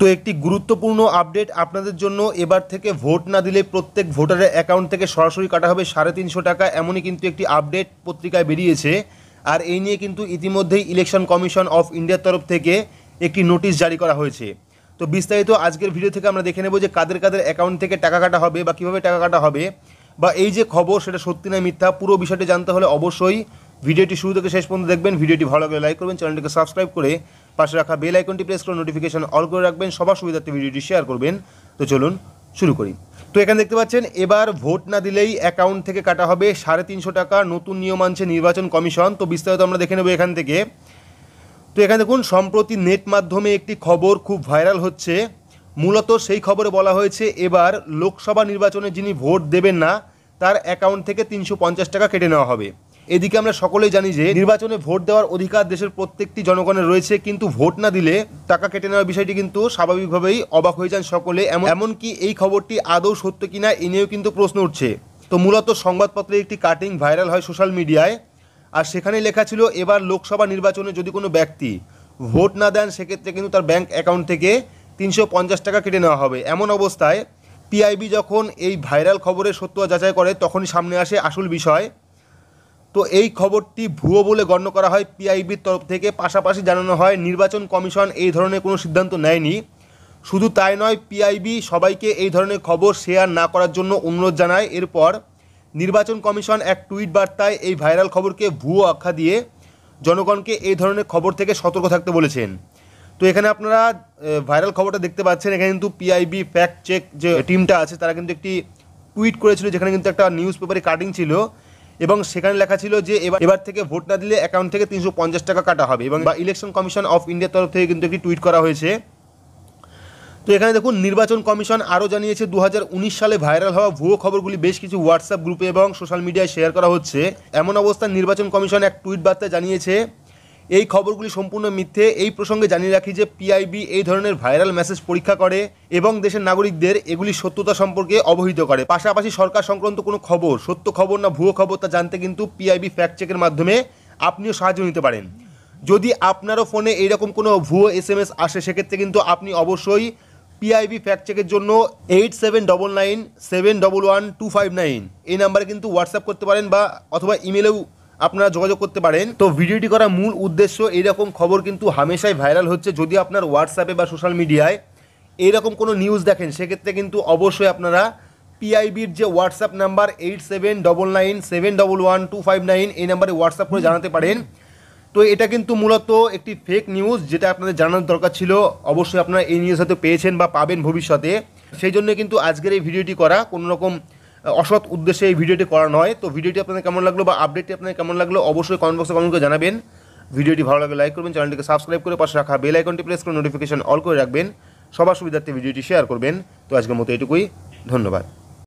তো একটি গুরুত্বপূর্ণ আপডেট আপনাদের জন্য, এবার থেকে ভোট না দিলে প্রত্যেক ভোটারের অ্যাকাউন্ট থেকে সরাসরি কাটা হবে 350 টাকা, এমনই কিন্তু একটি আপডেট পত্রিকায় বেরিয়েছে। আর এই নিয়ে কিন্তু ইতিমধ্যেই ইলেকশন কমিশন অফ ইন্ডিয়ার তরফ থেকে একটি নোটিশ জারি করা হয়েছে। তো বিস্তারিত আজকের ভিডিও থেকে আমরা দেখে নেব যে কাদের কাদের অ্যাকাউন্ট থেকে টাকা কাটা হবে বা কীভাবে টাকা কাটা হবে, বা এই যে খবর সেটা সত্যি না মিথ্যা, পুরো বিষয়টি জানতে হলে অবশ্যই ভিডিওটি শুরু থেকে শেষ পর্যন্ত দেখবেন। ভিডিওটি ভালো লাগলে লাইক করবেন, চ্যানেলটিকে সাবস্ক্রাইব করে পাশে রাখা বেল আইকনটি প্রেস করে নোটিফিকেশন অল করে রাখবেন, সবার সুবিধার্থে ভিডিওটি শেয়ার করবেন। তো চলুন শুরু করি। তো এখানে দেখতে পাচ্ছেন এবার ভোট না দিলেই অ্যাকাউন্ট থেকে কাটা হবে 350 টাকা, নতুন নিয়ম আনছে নির্বাচন কমিশন। তো বিস্তারিত আমরা দেখে নেব এখান থেকে। তো এখানে দেখুন, সম্প্রতি নেট মাধ্যমে একটি খবর খুব ভাইরাল হচ্ছে। মূলত সেই খবরে বলা হয়েছে এবার লোকসভা নির্বাচনে যিনি ভোট দেবেন না তার অ্যাকাউন্ট থেকে 350 টাকা কেটে নেওয়া হবে। এদিকে আমরা সকলেই জানি যে নির্বাচনে ভোট দেওয়ার অধিকার দেশের প্রত্যেকটি জনগণের রয়েছে, কিন্তু ভোট না দিলে টাকা কেটে নেওয়ার বিষয়টি কিন্তু স্বাভাবিকভাবেই অবাক হয়ে যান সকলে। এমনকি এই খবরটি আদৌ সত্য কিনা এ নিয়েও কিন্তু প্রশ্ন উঠছে। তো মূলত সংবাদপত্রে একটি কাটিং ভাইরাল হয় সোশ্যাল মিডিয়ায়, আর সেখানে লেখা ছিল এবার লোকসভা নির্বাচনে যদি কোনো ব্যক্তি ভোট না দেন সেক্ষেত্রে কিন্তু তার ব্যাংক অ্যাকাউন্ট থেকে 350 টাকা কেটে নেওয়া হবে। এমন অবস্থায় পিআইবি যখন এই ভাইরাল খবরের সত্যতা যাচাই করে তখনই সামনে আসে আসল বিষয়। তো এই খবরটি ভুয়ো বলে গণ্য করা হয় পিআইবির তরফ থেকে। পাশাপাশি জানানো হয় নির্বাচন কমিশন এই ধরনের কোনো সিদ্ধান্ত নেয়নি। শুধু তাই নয়, পিআইবি সবাইকে এই ধরনের খবর শেয়ার না করার জন্য অনুরোধ জানায়। এরপর নির্বাচন কমিশন এক টুইট বার্তায় এই ভাইরাল খবরকে ভুয়ো আখ্যা দিয়ে জনগণকে এই ধরনের খবর থেকে সতর্ক থাকতে বলেছেন। তো এখানে আপনারা ভাইরাল খবরটা দেখতে পাচ্ছেন। এখানে কিন্তু পিআইবি ফ্যাক্ট চেক যে টিমটা আছে তারা কিন্তু একটি টুইট করেছিল, যেখানে কিন্তু একটা নিউজ পেপারে কাটিং ছিল এবং সেখানে লেখা ছিল যে এবার থেকে ভোট না দিলে অ্যাকাউন্ট থেকে 350 টাকা কাটা হবে, এবং ইলেকশন কমিশন অফ ইন্ডিয়ার তরফ থেকে কিন্তু একটি টুইট করা হয়েছে। তো এখানে দেখুন, নির্বাচন কমিশন আরও জানিয়েছে 2019 সালে ভাইরাল হওয়া ভুয়ো খবরগুলি বেশ কিছু হোয়াটসঅ্যাপ গ্রুপে এবং সোশ্যাল মিডিয়ায় শেয়ার করা হচ্ছে। এমন অবস্থায় নির্বাচন কমিশন এক টুইট বার্তায় জানিয়েছে এই খবরগুলি সম্পূর্ণ মিথ্যে। এই প্রসঙ্গে জানিয়ে রাখি যে পিআইবি এই ধরনের ভাইরাল মেসেজ পরীক্ষা করে এবং দেশের নাগরিকদের এগুলির সত্যতা সম্পর্কে অবহিত করে। পাশাপাশি সরকার সংক্রান্ত কোনো খবর সত্য খবর না ভুয়ো খবর তা জানতে কিন্তু পিআইবি ফ্যাক্ট চেকের মাধ্যমে আপনিও সাহায্য নিতে পারেন। যদি আপনারও ফোনে এইরকম কোনো ভুয়ো SMS আসে সেক্ষেত্রে কিন্তু আপনি অবশ্যই পিআইবি ফ্যাক্ট চেকের জন্য 8799711259 এই নাম্বারে কিন্তু হোয়াটসঅ্যাপ করতে পারেন বা অথবা ইমেলেও আপনারা যোগাযোগ করতে পারেন। তো ভিডিওটি করার মূল উদ্দেশ্য, এইরকম খবর কিন্তু হামেশাই ভাইরাল হচ্ছে। যদি আপনার হোয়াটসঅ্যাপে বা সোশ্যাল মিডিয়ায় এইরকম কোনো নিউজ দেখেন সেক্ষেত্রে কিন্তু অবশ্যই আপনারা পিআইবির যে হোয়াটসঅ্যাপ নাম্বার 8799711259 এই নাম্বারে হোয়াটসঅ্যাপ করে জানাতে পারেন। তো এটা কিন্তু মূলত একটি ফেক নিউজ, যেটা আপনাদের জানার দরকার ছিল। অবশ্যই আপনারা এই নিউজ হয়তো পেয়েছেন বা পাবেন ভবিষ্যতে, সেই জন্য কিন্তু আজকের এই ভিডিওটি করা, কোনো রকম অসৎ উদ্দেশ্যে এই ভিডিওটি করা নয়। তো ভিডিওটি আপনাদের কেমন লাগলো বা আপডেটটি আপনাদের কেমন লাগলো অবশ্যই কমেন্ট বক্সে কমেন্ট করে জানাবেন। ভিডিওটি ভালো লাগলে লাইক করবেন, চ্যানেলটিকে সাবস্ক্রাইব করে পাশে রাখা বেল আইকনটি প্রেস করে নোটিফিকেশন অল করে রাখবেন, সবার সুবিধার্থে ভিডিওটি শেয়ার করবেন। তো আজকের মতো এটুকুই, ধন্যবাদ।